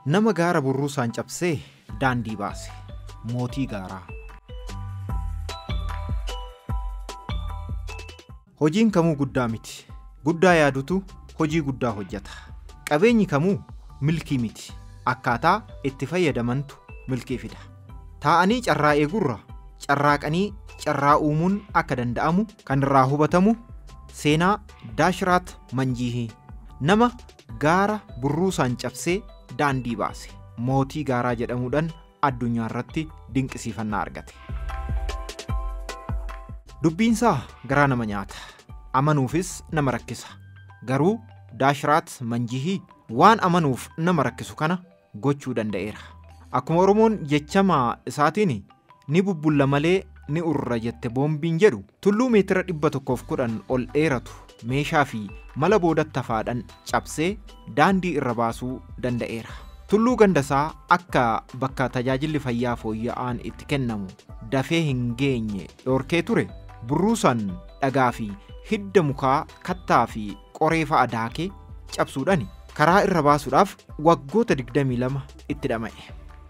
Nama gaara burruusaan cabsee daandii baase. Mootii gaaraa. Hojiin kamuu guddaa miti. Guddaa yaadutu hojii guddaa hojjeta. Qabeenyi kamuu milkii miti. Akkaataa itti fayyadamantu milkii fida. Taa'anii carraa eegurra carraaqanii carraa uumuun akka danda'amu kan irraa hubatamu seenaa Daashiraat Manjihii nama gaara burruusaan cabsee daandii baase. Mootii gaaraa jedhamuudhaan addunyaa irratti dinqisiifannaa argate. Dubbiinsaa garaa nama nyaata. Amanuufis nama rakkisa. Garuu Daashiraat Manjihii waan amanuuf nama rakkisu kana gochuu danda'eera. Akkuma Oromoon jechama isaatiin ni bubbulla malee ni urra jette boombiin jedhu tulluu meetira 110 ol dheeratu meeshaa fi mala boodatti hafaadhaan cabsee daandii irra baasuu danda'eera. Tulluu gandasaa akka bakka tajaajilli fayyaa fooyya'aan itti kennamu dafee hin geenye dhorkee ture burruusaan dhagaa fi hidda mukaa kattaa fi qoree fa'a daakee cabsuudhaan karaa irra baasuudhaaf waggoota 22 itti dhama'e.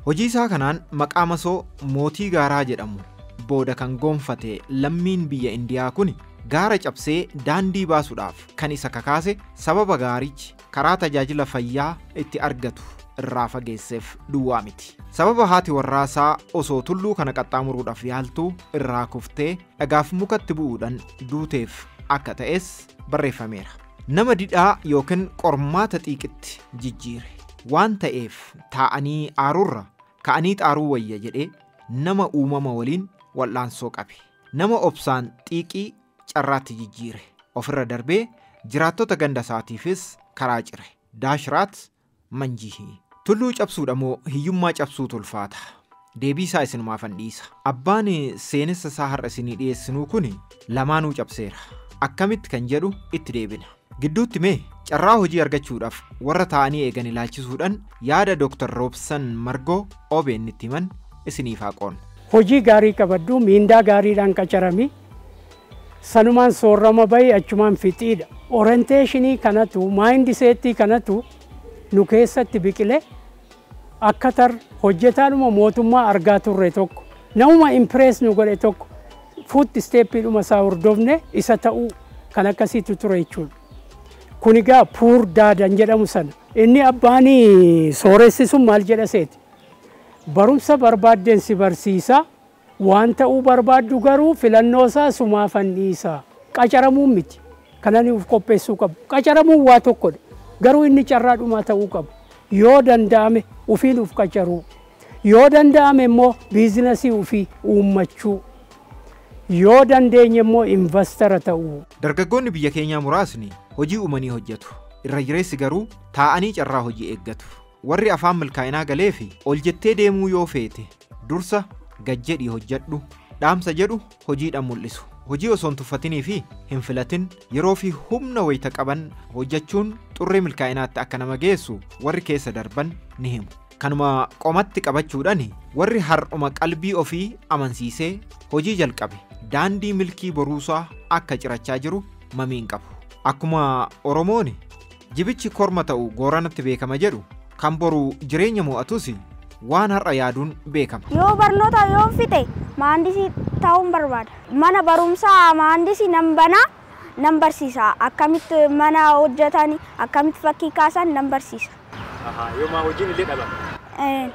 Hojii isaa kanaan maqaa masoo mootii gaaraa jedhamu booda kan goonfate lammiin biyya Indiyaa kun gaara cabsee daandii baasuudhaaf kan isa kakaase sababa gaarichi karaa tajaajila fayyaa itti argatu irraa fageesseef duwwaa miti. Sababa haati warraasaa osoo tulluu kana qaxxaamuruudhaaf yaaltuu irraa kuftee dhagaaf mukatti bu'uudhaan duuteef akka ta'es barreeffameera. Nama didhaa yookiin qormaata xiiqitti jijjiire waan ta'eef taa'anii aaruurra ka'anii xaaruu wayya jedhee nama uumama waliin wal'aansoo qabe. Nama obsaan xiiqii carraatti jijjiire ofirra darbee jiraattota gandasaatiifis karaa cire. Daashiraat Manjihii. Tulluu cabsuudha moo hiyyummaa cabsuutu ulfaata? Deebii isaa isinumaafan dhiisa. Abbaan seenessa isaa har'a isinii dhiyeessinuu kun lamaanuu cabseera. Akkamitti kan jedhu itti deebina. Gidduutti mee carraa hojii argachuudhaaf warra taa'anii eegan ilaalchisuudhaan yaada Dr. Roobsan Margoo OBN itti himan isiniif haa qoonnu. Hojii gaarii qabaddu miindaa gaariidhaan qacarami. Sanumaan soorrama bahi achumaan fixiidha. Orienteeshinii kanatu maayindiseettii kanatu nu keessatti biqile akkatar hojjetaadhuma mootummaa argaa turre tokko namuma imprees nu godhe tokko fuutti isteeppiidhuma isaa hordofne isa ta'uu kan akkasiitu ture jechuudha. Kun egaa puur daadan jedhamu sana. Inni abbaanii sooressi sun maal jedha seeti? Barumsa barbaaddeen si barsiisa. Waan ta'uu barbaaddu garuu filannoo isaa sumaafan dhiisa. Qacaramuun miti. Kanan uf qopheessuu qabu. Qacaramuun waa tokkodha. Garuu inni carraadhumaa ta'uu qabu. Yoo danda'ame ufiin uf qacaruu. Yoo danda'ame immoo biizinasii ufii uummachuu. Yoo dandeenye immoo investara ta'uu. Dargaggoonni biyya keenyaa muraasni hojii uumanii hojjetu. Irra jireessi garuu taa'anii carraa hojii eeggatu. Warri afaan milkaa'inaa galee fi ol jettee deemuu yoo feete dursa gajjedhii hojjedhu dhaamsa jedhu hojiidhaan mul'isu. Hojii osoo hin tuffatinii fi hin filatin yeroo fi humna wayita qaban hojjechuun xurree milkaa'inaatti akka nama geessu warri keessa darban ni himu. Kanuma qomatti qabachuudhaan warri har'uma qalbii ofii amansiisee hojii jalqabe daandii milkii boruusaa akka cirachaa jiru mamiin qabu. Akkuma Oromoon jibichi korma ta'u gooranatti beekama jedhu kan boru jireenya mo'atus waan har'a yaaduun beekama. Yoo barnoota yoo fite maandisii ta'uun barbaada. Mana barumsaa maandisii nan banaa nan barsiisa. Akkamitti mana hojjetan akkamitti fakkii kaasan nan barsiisa. Yoo maa hojiin illee dhaban.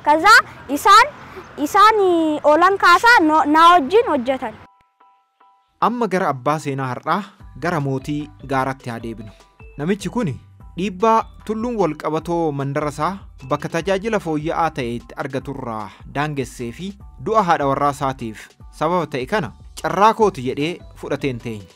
Kaza isaan olan kaasaa na wajjin hojjetan. Amma gara abbaa seenaa har'aa gara mootii gaaratti haa deebinu. Namichi kun dhiibbaa tulluun wal qabatoo mandarasaa bakka tajaajila fooyya'aa ta'etti argaturraa daangessee fi du'a haadha warraa isaatiif sababa ta'e kana carraa kooti jedhee fudhateen teenye.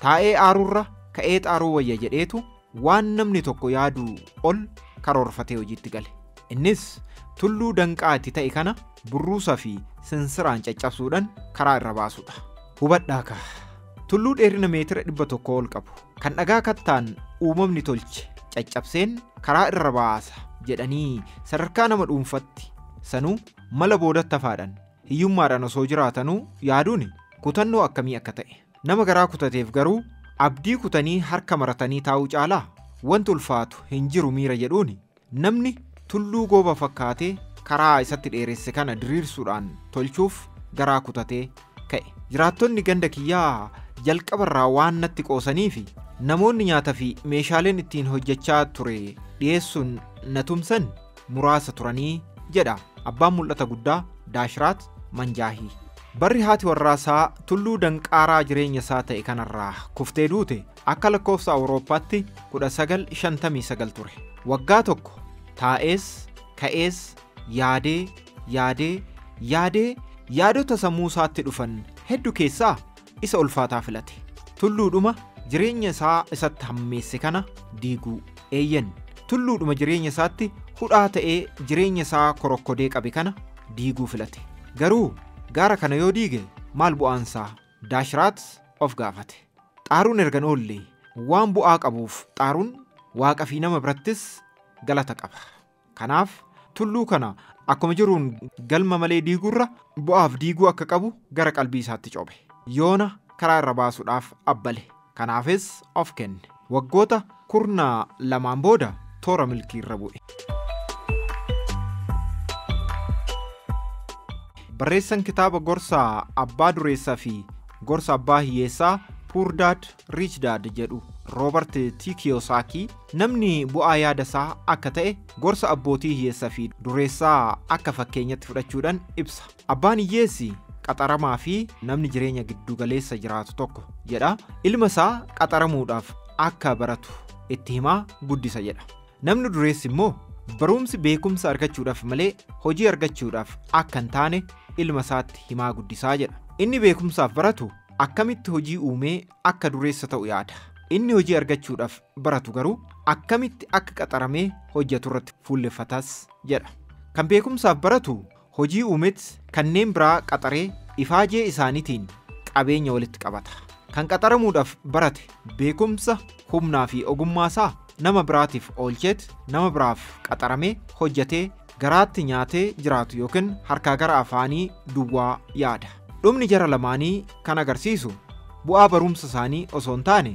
Taa'ee aaruurra ka'ee xaaruu wayya jedheetu waan namni tokko yaadu ol karoorfatee hojiitti gale. Innis tulluu danqaatti ta'e kana burruusa fi sinsiraan caccabsuudhaan karaa irra baasudha. Hubadhaa kaa. Tulluu dheerina meetira 100 ol qabu kan dhagaa kattaan uumamni tolche caccabseen karaa irra baasa jedhanii sadarkaa nama dhuunfatti sanuu mala boodatti hafaadhaan hiyyummaadhaan osoo jiraatanuu yaaduun kutannoo akkamii akka ta'e. Nama garaa kutateef garuu abdii kutanii harka maratanii taa'uu caalaa wanti ulfaatu hin jiru miira jedhuun namni tulluu gooba fakkaatee karaa isatti dheeresse kana diriirsuudhaan tolchuuf garaa kutatee ka'e. Jiraattonni ganda kiyyaa jalqabarraa waan natti qoosanii fi namoonni nyaataa fi meeshaaleen ittiin hojjechaa ture dhiyeessuun na tumsan muraasa turanii jedha abbaan mul'ata guddaa Daashiraat Manjaahii. Barri haati warraasaa tulluu danqaaraa jireenya isaa ta'e kanarraa kuftee duute akka lakkoofsa Awurooppaatti 1959 ture. Waggaa tokko taa'ees ka'ees yaadee yaadota sammuu isaatti dhufan hedduu keessaa isa ulfaataa filate. Tulluudhuma jireenya isaa isatti hammeesse kana diiguu eeyyan. Tulluudhuma jireenya isaatti hudhaa ta'ee jireenya isaa korokkodee qabe kana diiguu filate. Garuu gaara kana yoo diige maal bu'aansaa? Daashiraat of gaafate. Xaaruun ergan oollee waan bu'aa qabuuf xaaruun waaqa fi nama birattis galata qaba. Kanaaf tulluu kana akkuma jiruun galma malee diiguurra bu'aaf diiguu akka qabu gara qalbii isaatti cobe. Yoona karaa irra baasuudhaaf abbale. Kanaafis of kenne. Waggoota 12 booda toora milkii irra bu'e. Barreessan kitaaba gorsa abbaa dureessaa fi gorsa abbaa hiyyeessaa Poor Dad Rich Dad jedhu Robert T. Kiyosaki namni bu'aa yaada isaa akka ta'e gorsa abbootii hiyyeessaa fi dureessaa akka fakkeenyatti fudhachuudhaan ibsa. Abbaan hiyyeessi qaxaramaa fi namni jireenya giddu galeessa jiraatu tokko jedha. Ilma isaa qaxaramuudhaaf akka baratu itti himaa guddisa jedha. Namni dureessi immoo barumsi beekumsa argachuudhaaf malee hojii argachuudhaaf akka hin taane ilma isaatti himaa guddisaa jedha. Inni beekumsaaf baratu akkamitti hojii uumee akka dureessa ta'u yaada. Inni hojii argachuudhaaf baratu garuu akkamitti akka qaxaramee hojjetu irratti fuulleffatas jedha. Kan beekumsaaf baratu hojii uumetti kanneen biraa qaxaree ifaajee isaaniitiin qabeenya walitti qabata. Kan qaxaramuudhaaf barate beekumsa humnaa fi ogummaa isaa nama biraatiif oolcheet nama biraaf qaxaramee hojjetee garaatti nyaatee jiraatu yookiin harkaa gara afaanii duwwaa yaada. Dhumni jara lamaanii kan agarsiisu bu'aa barumsa isaanii osoo hin taane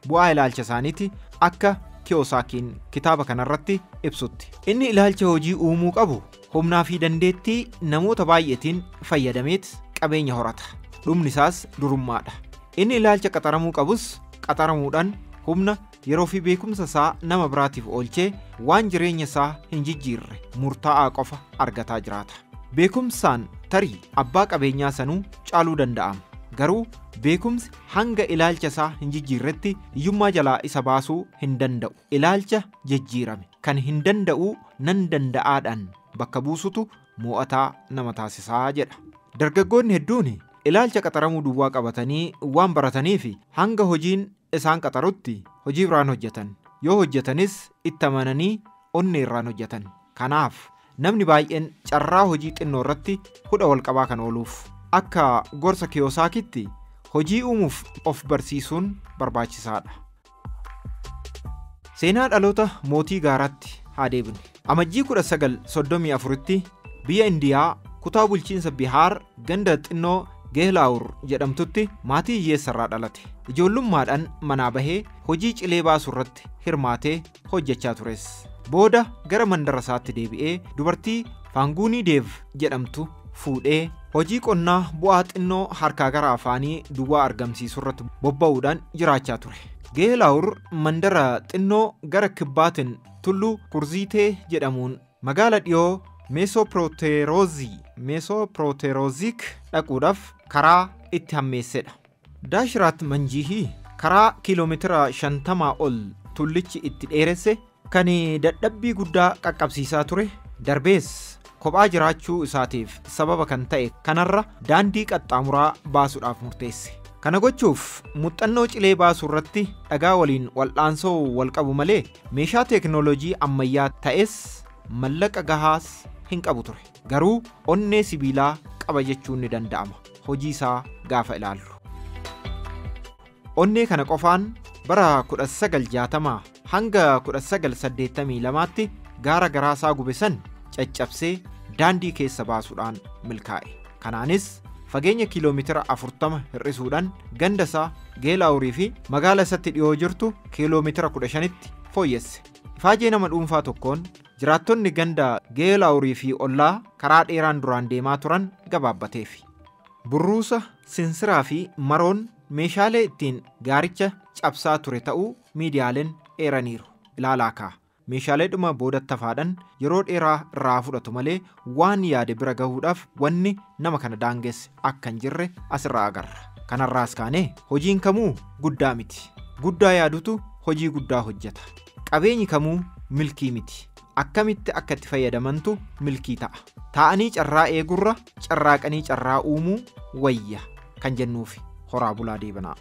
bu'aa ilaalcha isaaniiti akka Kiyosakiin kitaaba kanarratti ibsutti. Inni ilaalcha hojii uumuu qabu humnaa fi dandeettii namoota baay'eetiin fayyadameet qabeenya horata. Dhumni isaas durummaadha. Inni ilaalcha qaxaramuu qabus qaxaramuudhaan humna yeroo fi beekumsa isaa nama biraatiif oolchee waan jireenya isaa hin jijjiirre murtaa'aa qofa argataa jiraata. Beekumsaan tarii abbaa qabeenyaa sanuu caaluu danda'ama. Garuu beekumsi hanga ilaalcha isaa hin jijjiirretti hiyyummaa jalaa isa baasuu hin danda'u. Ilaalcha jijjiirame kan hin danda'u nan danda'aadhaan bakka buusutu mo'ataa nama taasisaa jedha. Dargaggoonni hedduun ilaalcha qaxaramuu duwwaa qabatanii waan barataniif hanga hojiin isaan qaxarutti hojii biraan hojjetan. Yoo hojjetanis itti amananii onnee irraan hojjetan. Kanaaf namni baay'een carraa hojii xinnoo irratti hudha walqabaa kan ooluuf. Akka gorsa Kiyosakitti hojii uumuuf of barsiisuun barbaachisaadha. Seenaa dhaloota mootii gaaraatti haa deebinu. Amajjii 1934tti biyya Indiyaa kutaa bulchiinsa Bihaar ganda xinnoo Geelaawur jedhamtutti maatii hiyyeessarraa dhalate. Ijoollummaadhaan manaa bahee hojii cilee baasuu irratti hirmaatee hojjechaa tures. Booda gara mandara isaatti deebi'ee dubartii Faanguunii Deev jedhamtu fuudhee hojii qonnaa bu'aa xinnoo harkaa gara afaanii duwwaa argamsiisuu irratti bobba'uudhaan jiraachaa ture. Geelaawur mandara xinnoo gara kibbaatiin tulluu Kurziitee jedhamuun magaala dhiyoo Meesooprooteeroziik dhaquudhaaf karaa itti hammeessedha. Daashiraat Manjihii karaa kiiloomeetira 50 ol tullichi itti dheeresse kan dadhabbii guddaa qaqqabsiisaa ture. Darbees kophaa jiraachuu isaatiif sababa kan ta'e kanarra daandii qaxxaamuraa baasuudhaaf murteesse. Kana gochuuf muuxannoo cilee baasuu irratti dhagaa waliin wal'aansoo walqabu malee meeshaa teeknooloojii ammayyaa ta'es mallaqa gahaas hin qabu ture. Garuu onnee sibiilaa qaba jechuun ni danda'ama hojii isaa gaafa ilaallu. Onnee kana qofaan bara 1960 hanga 1982tti gaara garaasaa gube san caccabsee daandii keessa baasuudhaan milkaa'e. Kanaanis fageenya kiiloomeetira 40 hir'isuudhaan ganda isaa Geelaawurii fi magaala isatti dhiyoo jirtu kiiloomeetira 15tti fooyyesse. Ifaajee nama dhuunfaa tokkoon jiraattonni ganda geelawurii fi ollaa karaa dheeraan duraan deemaa turan gabaabbateefi. Burruusa, sinsiraa fi maroon meeshaalee ittiin gaaricha cabsaa ture ta'uu miidiyaaleen eeraniiru. Ilaalaa kaa meeshaalee dhuma boodatti hafaadhan yeroo dheeraa irraa fudhatu malee waan yaade bira gahuudhaaf wanni nama kana daangesse akka hin jirre asirraa agarra. Kanarraas kaanee hojiin kamuu guddaa miti. Guddaa yaadutu hojii guddaa hojjeta. Qabeenyi kamuu milkii miti. Akkamitti akka itti fayyadamantu milkii ta'a. Taa'anii carraa eegurra carraaqanii carraa uumuu wayya kan jennuufi horaa bulaa deebanaa.